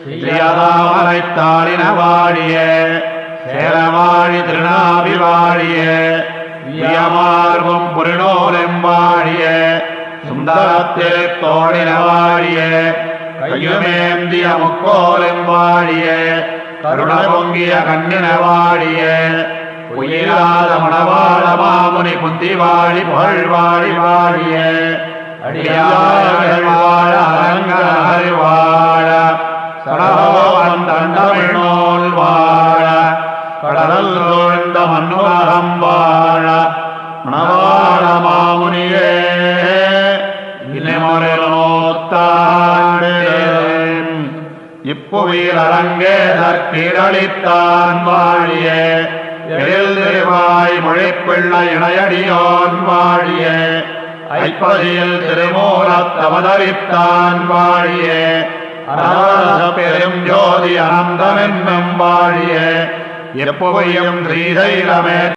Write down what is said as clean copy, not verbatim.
செய்யதாமரைத்தாளின வாழிய சேரவாழி திருநாபி வாழிய வியமார்வும் புரிநூலும் வாழிய சுந்தரத்திரு தோழின வாழிய கையுமேந்திய முக்கோலும் வாழிய கருண பொங்கிய கண்ணின வாழிய உயிராத மணவாள மாமுனி புத்தி வாழி புகழ் வாழி வாழிய அடியார்கள் வாழ அரங்கர் வாழ சடகோவன் தண்டமிழ்நூல் வாழ கடல் சூழ்ந்த மண்ணுலகம் வாழ மணவாள மாமுனியே இனிமுறைத்தாண்டு இப்புவியில் அரங்கேதற்கீரளித்தான் வாழிய எழில் திருவாய் மொழிப்பிள்ளை இணையடியோன் வாழிய ஐப்பதியில் திருமூலத்தவதரித்தான் வாழிய பெரும் ஜோதி அனந்தமென்னும் வாழிய எப்பவையும் ஸ்ரீசைலமே